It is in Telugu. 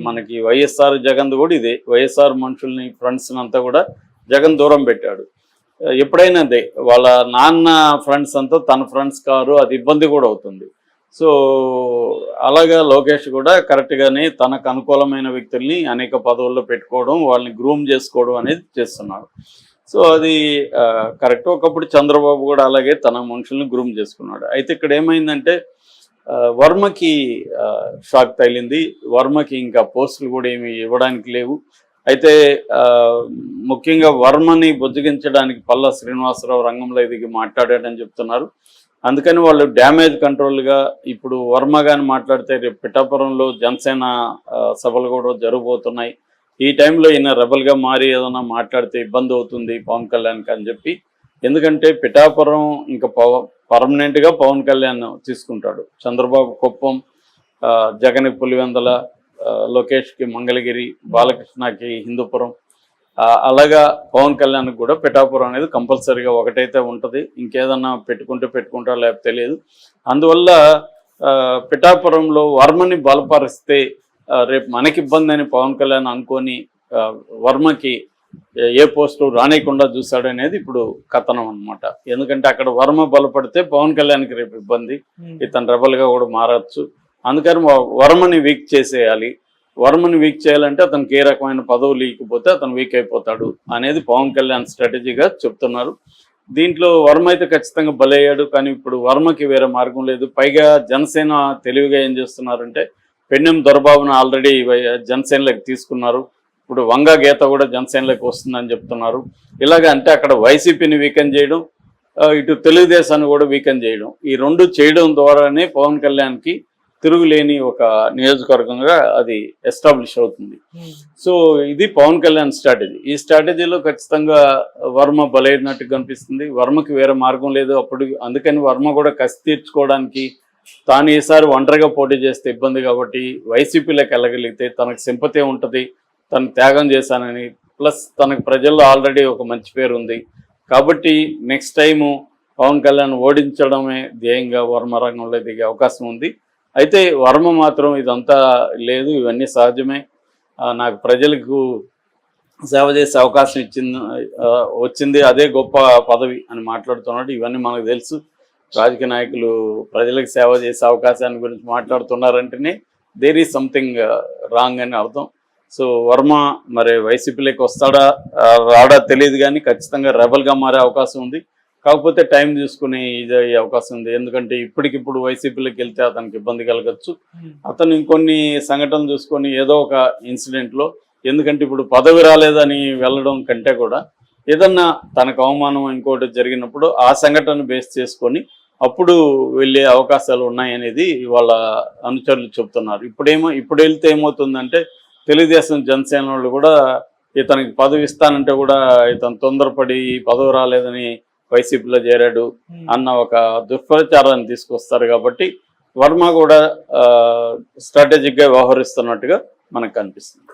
మనకి వైఎస్ఆర్ జగన్ కూడా ఇదే. వైఎస్ఆర్ మనుషుల్ని ఫ్రెండ్స్ అంతా కూడా జగన్ దూరం పెట్టాడు. ఎప్పుడైనా అదే వాళ్ళ నాన్న ఫ్రెండ్స్ అంతా తన ఫ్రెండ్స్ కారు, అది ఇబ్బంది కూడా అవుతుంది. సో అలాగా లోకేష్ కూడా కరెక్ట్గానే తనకు అనుకూలమైన వ్యక్తుల్ని అనేక పదవుల్లో పెట్టుకోవడం, వాళ్ళని గ్రూమ్ చేసుకోవడం అనేది చేస్తున్నాడు. సో అది కరెక్ట్. ఒకప్పుడు చంద్రబాబు కూడా అలాగే తన మనుషుల్ని గ్రూమ్ చేసుకున్నాడు. అయితే ఇక్కడ ఏమైందంటే వర్మకి షాక్ తగిలింది. వర్మకి ఇంకా పోస్టులు కూడా ఏమి ఇవ్వడానికి లేవు. అయితే ముఖ్యంగా వర్మని బుజ్జగించడానికి పల్లా శ్రీనివాసరావు రంగంలో ఎదిగి మాట్లాడాడని చెప్తున్నారు. అందుకని వాళ్ళు డ్యామేజ్ కంట్రోల్గా ఇప్పుడు వర్మ గాని మాట్లాడితే రేపు పిఠాపురంలో జనసేన సభలు కూడా జరగబోతున్నాయి. ఈ టైంలో ఈయన రెబల్గా మారి ఏదైనా మాట్లాడితే ఇబ్బంది అవుతుంది పవన్ కళ్యాణ్కి అని చెప్పి, ఎందుకంటే పిఠాపురం ఇంకా పర్మనెంట్గా పవన్ కళ్యాణ్ తీసుకుంటాడు. చంద్రబాబు కుప్పం, జగన్ పులివెందల, లోకేష్కి మంగళగిరి, బాలకృష్ణకి హిందూపురం, అలాగా పవన్ కళ్యాణ్కి కూడా పిఠాపురం అనేది కంపల్సరీగా ఒకటైతే ఉంటుంది. ఇంకేదన్నా పెట్టుకుంటా లేకపోతే తెలియదు. అందువల్ల పిఠాపురంలో వర్మని బలపరిస్తే రేపు మనకి ఇబ్బంది అని పవన్ కళ్యాణ్ అనుకొని వర్మకి ఏ పోస్టు రానియకుండా చూశాడనేది ఇప్పుడు కథనం అనమాట. ఎందుకంటే అక్కడ వర్మ బలపడితే పవన్ కళ్యాణ్కి రేపు ఇబ్బంది, ఇతను రెబల్గా కూడా మారచ్చు. అందుకని వర్మని వీక్ చేసేయాలి. వర్మని వీక్ చేయాలంటే అతనికి ఏ రకమైన పదవులు ఇకపోతే అతను వీక్ అయిపోతాడు అనేది పవన్ కళ్యాణ్ స్ట్రాటజీగా చెప్తున్నారు. దీంట్లో వర్మ అయితే ఖచ్చితంగా బలయ్యాడు. కానీ ఇప్పుడు వర్మకి వేరే మార్గం లేదు. పైగా జనసేన తెలివిగా ఏం చేస్తున్నారంటే పెన్నెం దొరబాబును ఆల్రెడీ జనసేనలోకి తీసుకున్నారు. ఇప్పుడు వంగ గీత కూడా జనసేనలోకి వస్తుందని చెప్తున్నారు. ఇలాగ అంటే అక్కడ వైసీపీని వీకెన్ చేయడం, ఇటు తెలుగుదేశాన్ని కూడా వీకెన్ చేయడం, ఈ రెండు చేయడం ద్వారానే పవన్ కళ్యాణ్కి తిరుగులేని ఒక నియోజకవర్గంగా అది ఎస్టాబ్లిష్ అవుతుంది. సో ఇది పవన్ కళ్యాణ్ స్ట్రాటజీ. ఈ స్ట్రాటజీలో ఖచ్చితంగా వర్మ బలైనట్టు కనిపిస్తుంది. వర్మకి వేరే మార్గం లేదు అప్పుడు. అందుకని వర్మ కూడా కసి తీర్చుకోవడానికి తాను ఈసారి ఒంటరిగా పోటీ చేస్తే ఇబ్బంది కాబట్టి వైసీపీలోకి వెళ్ళగలిగితే తనకు సింపతి ఉంటుంది, తను త్యాగం చేశానని, ప్లస్ తనకు ప్రజల్లో ఆల్రెడీ ఒక మంచి పేరు ఉంది కాబట్టి నెక్స్ట్ టైము పవన్ కళ్యాణ్ ఓడించడమే ధ్యేయంగా వర్మ రంగంలో దిగే అవకాశం ఉంది. అయితే వర్మ మాత్రం ఇదంతా లేదు, ఇవన్నీ సహజమే, నాకు ప్రజలకు సేవ చేసే అవకాశం వచ్చింది, అదే గొప్ప పదవి అని మాట్లాడుతున్నాడు. ఇవన్నీ మనకు తెలుసు. రాజకీయ నాయకులు ప్రజలకు సేవ చేసే అవకాశాన్ని గురించి మాట్లాడుతున్నారంటేనే దేర్ ఈజ్ సంథింగ్ రాంగ్ అని అర్థం. సో వర్మ మరి వైసీపీలోకి వస్తాడా రాడా తెలియదు, కానీ ఖచ్చితంగా రెబల్గా మారే అవకాశం ఉంది. కాకపోతే టైం తీసుకుని ఇది అయ్యే అవకాశం ఉంది. ఎందుకంటే ఇప్పటికిప్పుడు వైసీపీలోకి వెళ్తే అతనికి ఇబ్బంది కలగచ్చు. అతను ఇంకొన్ని సంఘటనలు చూసుకొని ఏదో ఒక ఇన్సిడెంట్లో, ఎందుకంటే ఇప్పుడు పదవి రాలేదని వెళ్ళడం కంటే కూడా ఏదన్నా తనకు అవమానం ఇంకోటి జరిగినప్పుడు ఆ సంఘటన బేస్ చేసుకొని అప్పుడు వెళ్ళే అవకాశాలు ఉన్నాయనేది వాళ్ళ అనుచరులు చెప్తున్నారు. ఇప్పుడు వెళ్తే ఏమవుతుందంటే తెలుగుదేశం జనసేన వాళ్ళు కూడా ఇతనికి పదవి ఇస్తానంటే కూడా ఇతను తొందరపడి పదవి రాలేదని వైసీపీలో చేరాడు అన్న ఒక దుష్ప్రచారాన్ని తీసుకొస్తారు. కాబట్టి వర్మ కూడా స్ట్రాటజిక్గా వ్యవహరిస్తున్నట్టుగా మనకు కనిపిస్తుంది.